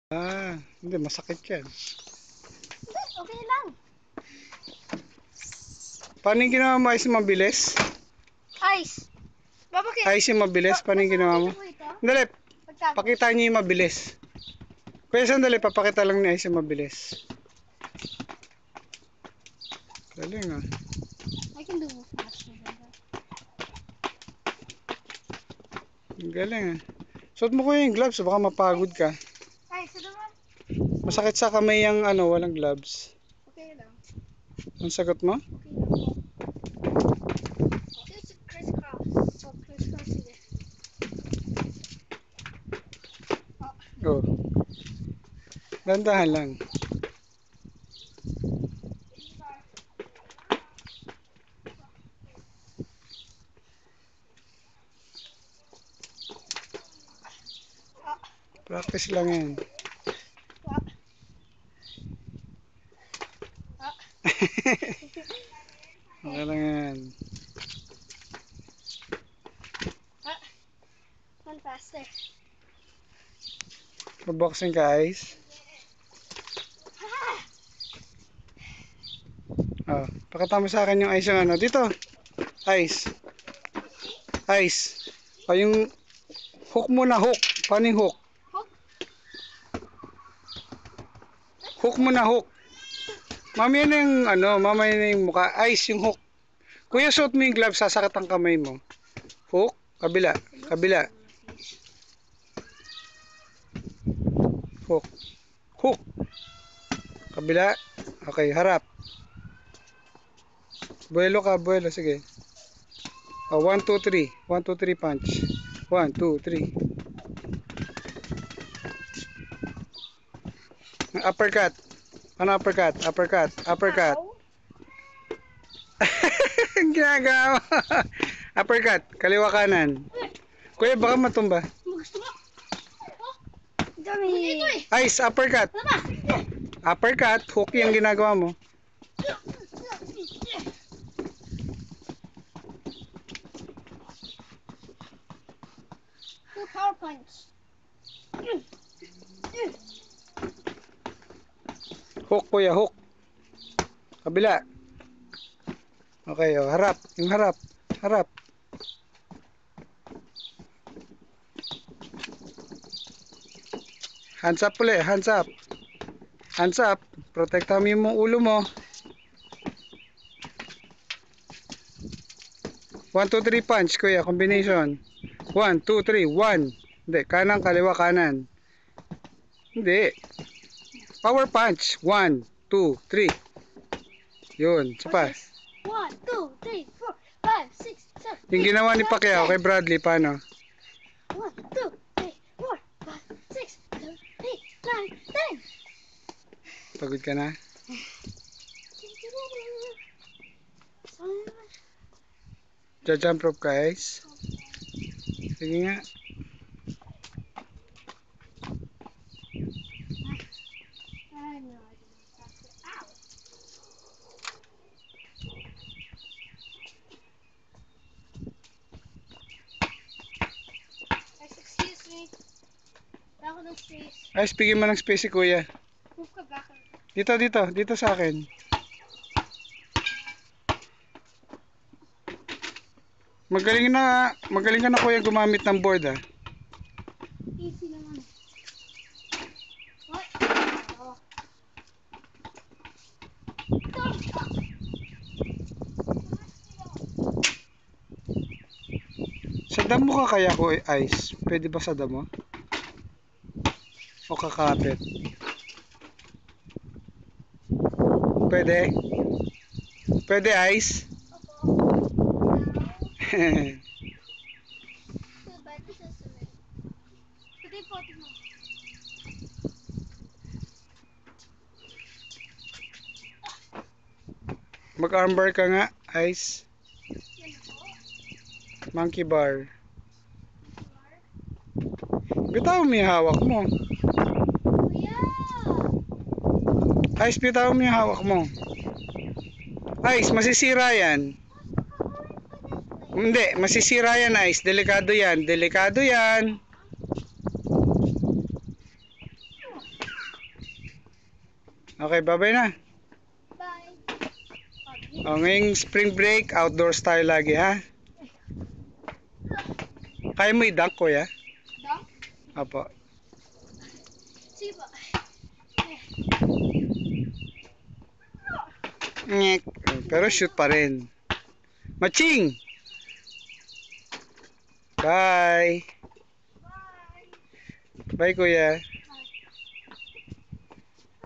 Hindi, masakit yan. Hindi, okay lang. Paano yung ginawa mo? Ice mabilis? Ice. Bakit? Ice yung mabilis? Paano yung ginawa mo? Dali, Pagtapos. pakita niyo yung mabilis. Kuya, sandali, papakita lang ni Ice yung mabilis. Galing ah. I can do faster than that. Galing ah. Suot mo kuya yung gloves, baka mapagod ka. Ice, ito naman. Masakit sa kamay yung walang gloves. Okay lang. Ang sagot mo? Okay lang. This is crisscross. So, crisscross sige. Oh. Dandahan lang. Practice lang yan. Okay lang yan. One faster. Maboxing ka, Ice? Oh, pakita mo sa akin yung Ice yung ano. Dito. Ice. Ice. O yung hook muna, hook. Paano yung hook? Hook? Hook muna, hook. Mamaya na yung mamaya na yung mukha. Ice yung hook. Kuya, suot mo yung gloves, sasakit ang kamay mo. Hook, kabila, kabila. Hook. Hook. Kabila. Okay, harap. Buelo ka, buelo, sige. Oh, 1, 2, 3. 1, 2, 3 punch. 1, 2, 3. Uppercut. Ano uppercut? Uppercut. Uppercut. Ang ginagawa. Uppercut. Kaliwa kanan. Kuya, baka matumba. Gusto mo? Dami. Ice, uppercut. Uppercut. Hook yung ginagawa mo. Power punch. Hook, kuya, hook. Kabila. Okay, oh, harap. Yung harap. Harap. Hands up ulit, hands up. Hands up. Protektahan mo yung ulo mo. 1, 2, 3 punch, kuya. Combination. 1, 2, 3. 1. Hindi, kanan, kaliwa, kanan. Hindi. Power punch. 1, 2, 3. Yun, isa pa. 1, 2, 3, 4, 5, 6, 7. Yung ginawa ni Pacquiao kay Bradley, paano? 1, 2, 3, 4, 5, 6, 7, 8, 9, 10. Pagod ka na? Ja-jump rope guys. Sige nga. Excuse me. Ako ng space. Ay, bigyan mo ng space si kuya. Move ka back. Dito sa akin. Magaling ka na kuya gumamit ng board ah. Easy naman. What? Oh. Sa damo ka kaya ko Ice? Pwede ba sa damo? O kakapit? Pwede? Pwede Ice? Mag-armbar ka nga, Ice. Monkey bar. Bitaw mo yung hawak mo. Ice, bitaw mo yung hawak mo. Ice, masisira yan. Hindi, masisira yan Ice. Delikado yan. Delikado yan. Okay, bye-bye na. Bye. O, ngayong spring break, outdoors tayo lagi, ha? Kaya mo i-dunk, kuya? Dong? Opo. Sige po. Ngek. Pero shoot pa rin. Maching! Bye! Bye. Bye, kuya.